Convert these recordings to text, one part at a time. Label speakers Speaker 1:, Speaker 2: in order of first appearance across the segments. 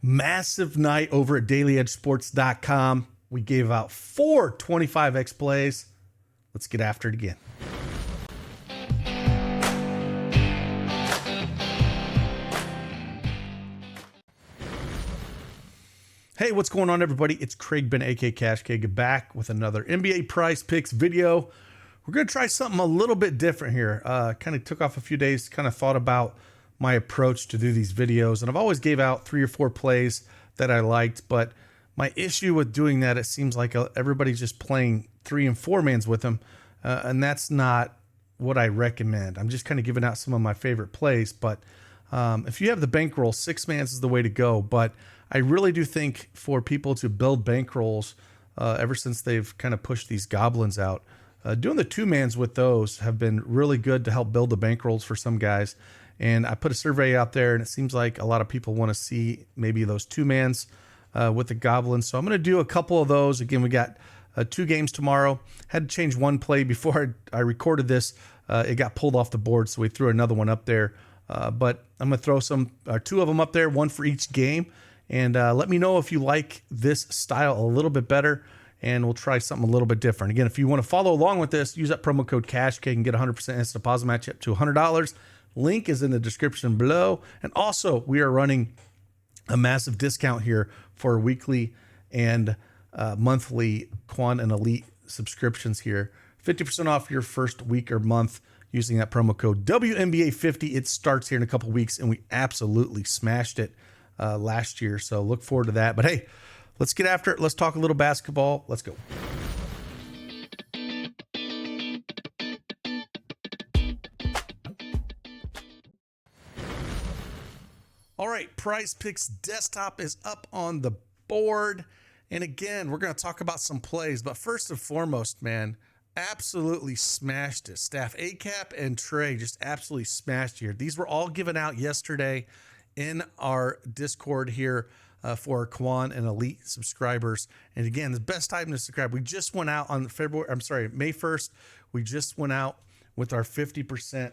Speaker 1: Massive night over at dailyedgesports.com. We gave out 4 25x plays. Let's get after it again. Hey, what's going on, everybody? It's Craig Ben, aka CashKeg, back with another NBA Prizepicks video. We're going to try something a little bit different here. Kind of took off a few days, kind of thought about my approach to do these videos. And I've always gave out 3 or 4 plays that I liked. But my issue with doing that, it seems like everybody's just playing 3 and 4 mans with them. And that's not what I recommend. I'm just kind of giving out some of my favorite plays. But if you have the bankroll, 6 mans is the way to go. But I really do think for people to build bankrolls, ever since they've kind of pushed these goblins out, doing the 2 mans with those have been really good to help build the bankrolls for some guys. And I put a survey out there, and it seems like a lot of people want to see maybe those 2 mans with the goblins. So I'm going to do a couple of those. Again, we got 2 games tomorrow. Had to change one play before I recorded this. It got pulled off the board, so we threw another one up there. But I'm going to throw 2 of them up there, 1 for each game. And let me know if you like this style a little bit better, and we'll try something a little bit different. Again, if you want to follow along with this, use that promo code CashKeg and get 100% instant deposit match up to $100. Link is in the description below. And also, we are running a massive discount here for weekly and monthly Quan and Elite subscriptions here. 50% off your first week or month using that promo code WNBA50. It starts here in a couple weeks, and we absolutely smashed it last year. So look forward to that. But hey, let's get after it. Let's talk a little basketball. Let's go. All right, Prizepicks desktop is up on the board. And again, we're going to talk about some plays. But first and foremost, man, absolutely smashed it. Staff ACAP and Trey just absolutely smashed here. These were all given out yesterday in our Discord here for our Quan and Elite subscribers. And again, the best time to subscribe. We just went out on May 1st. We just went out with our 50%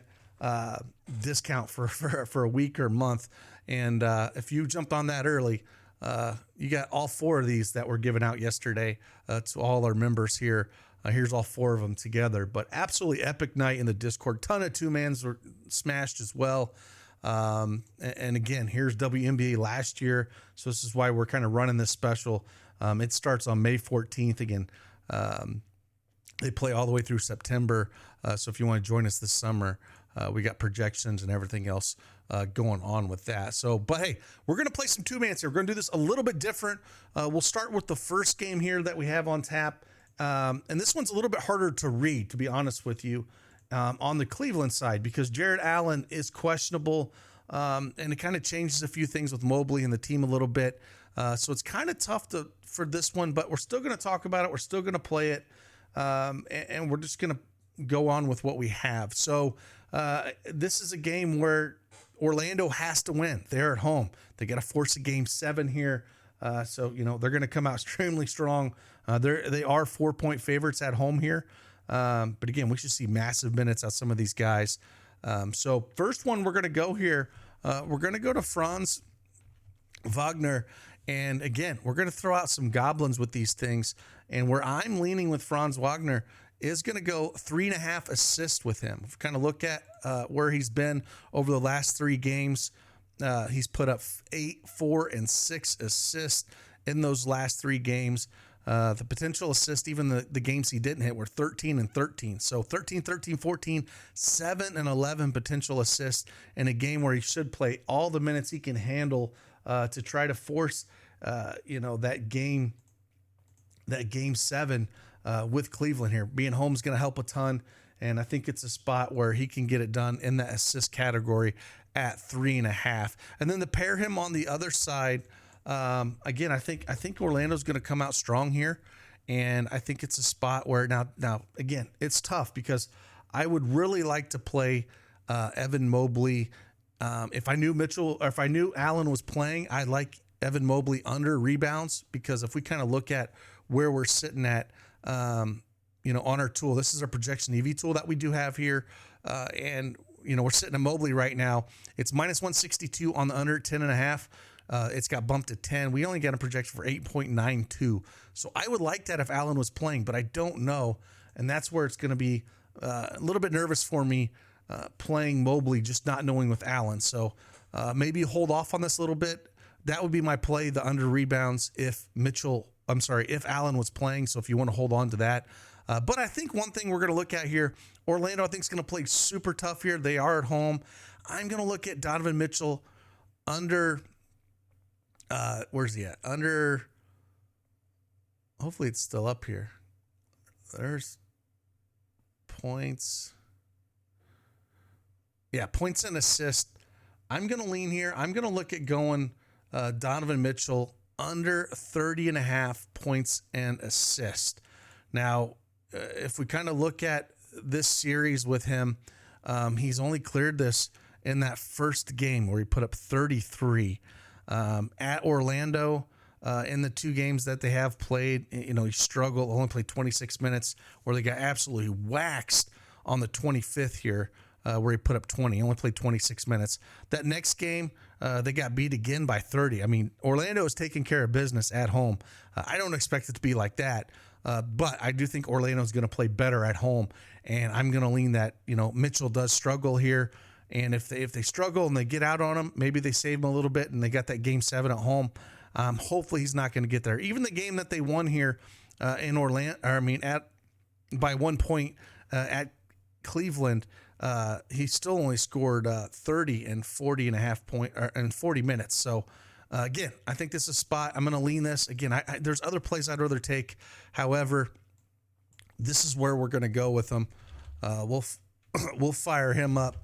Speaker 1: discount for a week or month. And if you jumped on that early, you got all 4 of these that were given out yesterday to all our members here. Here's all 4 of them together. But absolutely epic night in the Discord. Ton of 2 mans were smashed as well. And again, here's WNBA last year. So this is why we're kind of running this special. It starts on May 14th. Again, they play all the way through September. So if you want to join us this summer, we got projections and everything else going on with that. So, but hey, we're going to play some 2 mans here. We're going to do this a little bit different. We'll start with the first game here that we have on tap. And this one's a little bit harder to read, to be honest with you, on the Cleveland side, because Jared Allen is questionable. And it kind of changes a few things with Mobley and the team a little bit. So it's kind of tough for this one, but we're still going to talk about it. We're still going to play it. And we're just going to go on with what we have. So this is a game where Orlando has to win. They're at home. They got to force a game 7 here. So, you know, they're going to come out extremely strong. They are 4-point favorites at home here. But again, we should see massive minutes out of some of these guys. So first one we're going to go here. We're going to go to Franz Wagner. And again, we're going to throw out some goblins with these things. And where I'm leaning with Franz Wagner is going to go 3.5 assists with him. If you kind of look at where he's been over the last 3 games, he's put up 8, 4, and 6 assists in those last 3 games. The potential assist, even the games he didn't hit, were 13 and 13. So 13, 13, 14, 7 and 11 potential assists in a game where he should play all the minutes he can handle to try to force, that game 7 with Cleveland here. Being home is going to help a ton. And I think it's a spot where he can get it done in the assist category at 3.5. And then to pair him on the other side, again, I think Orlando's going to come out strong here, and I think it's a spot where now again, it's tough because I would really like to play Evan Mobley. If I knew Allen was playing, I'd like Evan Mobley under rebounds, because if we kind of look at where we're sitting at, on our tool, this is our projection EV tool that we do have here, and we're sitting at Mobley right now. It's minus 162 on the under 10.5. It's got bumped to 10. We only got a projection for 8.92. So I would like that if Allen was playing, but I don't know. And that's where it's going to be a little bit nervous for me playing Mobley, just not knowing with Allen. So maybe hold off on this a little bit. That would be my play, the under rebounds, if Allen was playing. So if you want to hold on to that. But I think one thing we're going to look at here, Orlando, I think, is going to play super tough here. They are at home. I'm going to look at Donovan Mitchell under, where's he at? Under, hopefully it's still up here. There's points. Yeah, points and assists. I'm going to lean here. I'm going to look at going Donovan Mitchell under 30.5 points and assists. Now, if we kind of look at this series with him, he's only cleared this in that first game where he put up 33 at Orlando. In the 2 games that they have played, he struggled, only played 26 minutes, where they got absolutely waxed on the 25th here, where he put up 20. He only played 26 minutes. That next game, they got beat again by 30. I mean, Orlando is taking care of business at home. I don't expect it to be like that. But I do think Orlando is going to play better at home, and I'm going to lean that, Mitchell does struggle here. And if they struggle and they get out on him, maybe they save him a little bit and they got that game 7 at home. Hopefully he's not going to get there. Even the game that they won here in Orlando, by 1 point at Cleveland, he still only scored 30 and 40 minutes. So again, I think this is a spot. I'm going to lean this. Again, there's other plays I'd rather take. However, this is where we're going to go with him. We'll fire him up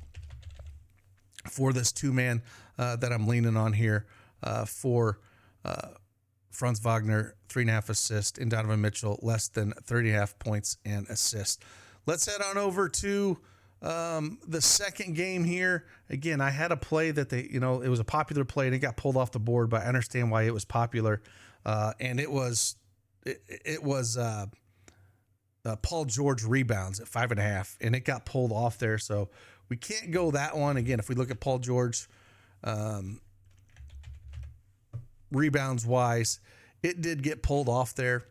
Speaker 1: for this 2-man that I'm leaning on here for Franz Wagner, 3.5 assists, and Donovan Mitchell, less than 30.5 points and assists. Let's head on over to the second game here. Again, I had a play that it was a popular play and it got pulled off the board, but I understand why it was popular. And it was Paul George rebounds at 5.5, and it got pulled off there. So we can't go that one. Again, if we look at Paul George rebounds wise, it did get pulled off there,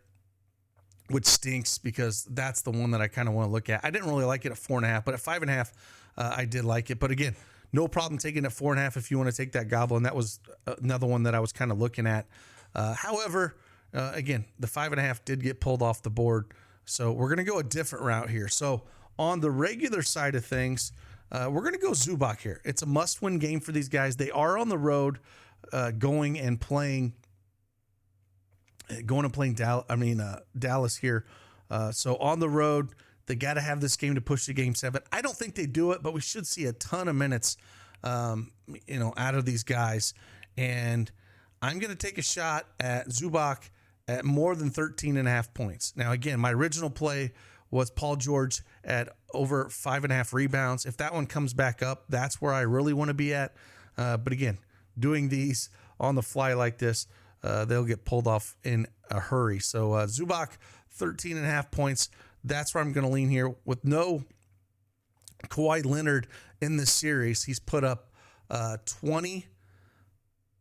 Speaker 1: which stinks because that's the one that I kind of want to look at. I didn't really like it at 4.5, but at 5.5, I did like it. But again, no problem taking it at 4.5 if you want to take that gobble. And that was another one that I was kind of looking at. However, again, the 5.5 did get pulled off the board. So we're going to go a different route here. So on the regular side of things, we're going to go Zubac here. It's a must-win game for these guys. They are on the road going and playing Dallas here. So on the road, they got to have this game to push to Game 7. I don't think they do it, but we should see a ton of minutes, out of these guys. And I'm going to take a shot at Zubac at more than 13.5 points. Now, again, my original play was Paul George at over 5.5 rebounds. If that one comes back up, that's where I really want to be at. But again, doing these on the fly like this, they'll get pulled off in a hurry. So Zubac, 13.5 points. That's where I'm going to lean here. With no Kawhi Leonard in this series, he's put up 20,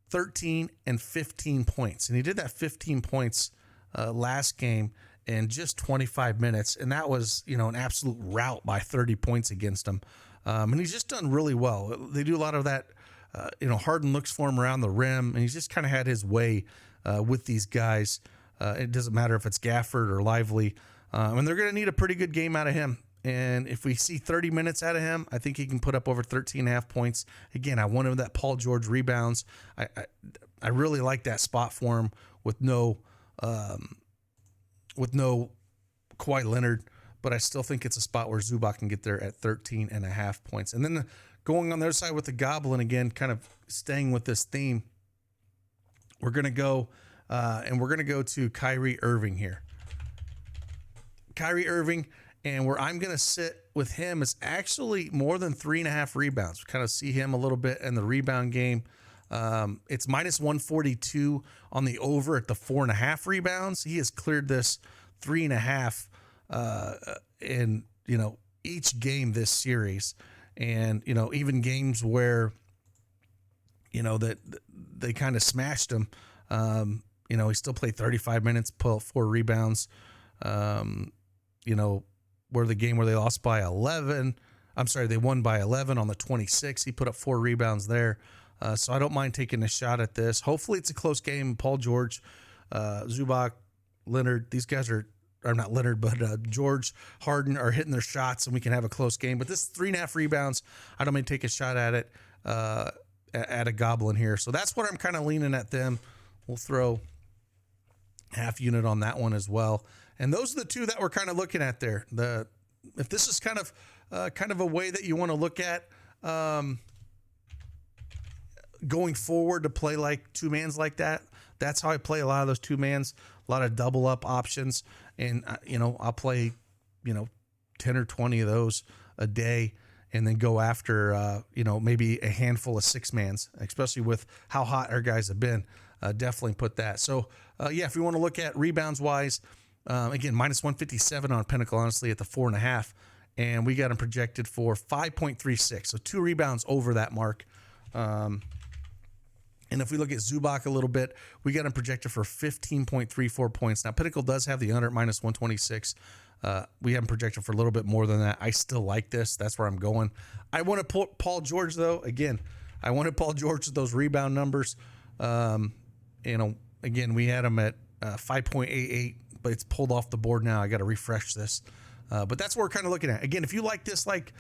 Speaker 1: 13, and 15 points. And he did that 15 points last game in just 25 minutes. And that was, an absolute rout by 30 points against him. And he's just done really well. They do a lot of that. Harden looks for him around the rim, and he's just kind of had his way with these guys. It doesn't matter if it's Gafford or Lively. And they're going to need a pretty good game out of him. And if we see 30 minutes out of him, I think he can put up over 13.5 points. Again, I wanted that Paul George rebounds. I really like that spot for him with no Kawhi Leonard, but I still think it's a spot where Zubac can get there at 13.5 points. And then going on the other side with the Goblin, again, kind of staying with this theme, we're going to go to Kyrie Irving here. Kyrie Irving, and where I'm going to sit with him is actually more than 3.5 rebounds. We kind of see him a little bit in the rebound game. It's minus 142 on the over at the 4.5 rebounds. He has cleared this 3.5 in each game this series, and even games where that they kind of smashed him. He still played 35 minutes, pulled 4 rebounds. Where the game where they lost by 11. I'm sorry, they won by 11 on the 26. He put up 4 rebounds there. So I don't mind taking a shot at this. Hopefully it's a close game. Paul George, Zubac, Leonard, these guys are not Leonard, but George, Harden are hitting their shots, and we can have a close game. But this 3.5 rebounds, I don't mind take a shot at it, at a goblin here. So that's what I'm kind of leaning at them. We'll throw half unit on that one as well. And those are the two that we're kind of looking at there. If this is kind of a way that you want to look at going forward to play like 2-mans like that, that's how I play a lot of those 2-mans, a lot of double up options. And, I'll play, 10 or 20 of those a day and then go after, maybe a handful of 6-mans, especially with how hot our guys have been. Definitely put that. So, if you want to look at rebounds wise, again, minus 157 on Pinnacle, honestly, at the 4.5. And we got them projected for 5.36. So 2 rebounds over that mark. And if we look at Zubac a little bit, we got him projected for 15.34 points. Now, Pinnacle does have the under at minus 126. We have him projected for a little bit more than that. I still like this. That's where I'm going. I want to put Paul George, though. Again, I wanted Paul George with those rebound numbers. Again, we had him at 5.88, but it's pulled off the board now. I got to refresh this. But that's what we're kind of looking at. Again, if you like this, like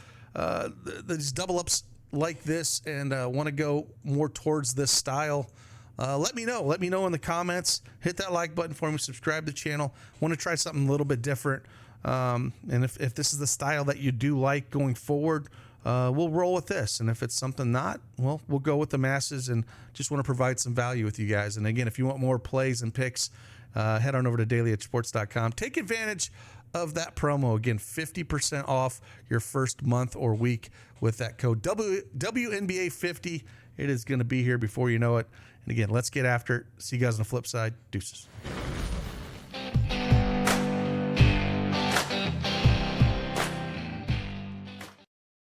Speaker 1: these double ups like this, and want to go more towards this style, let me know. Let me know in the comments. Hit that like button for me. Subscribe to the channel. Want to try something a little bit different. And if this is the style that you do like going forward, we'll roll with this. And if it's something not, well, we'll go with the masses, and just want to provide some value with you guys. And again, if you want more plays and picks, head on over to dailyedgesports.com. Take advantage of that promo. Again, 50% off your first month or week with that code WNBA 50. It is going to be here before you know it. And again, let's get after it. See you guys on the flip side. Deuces.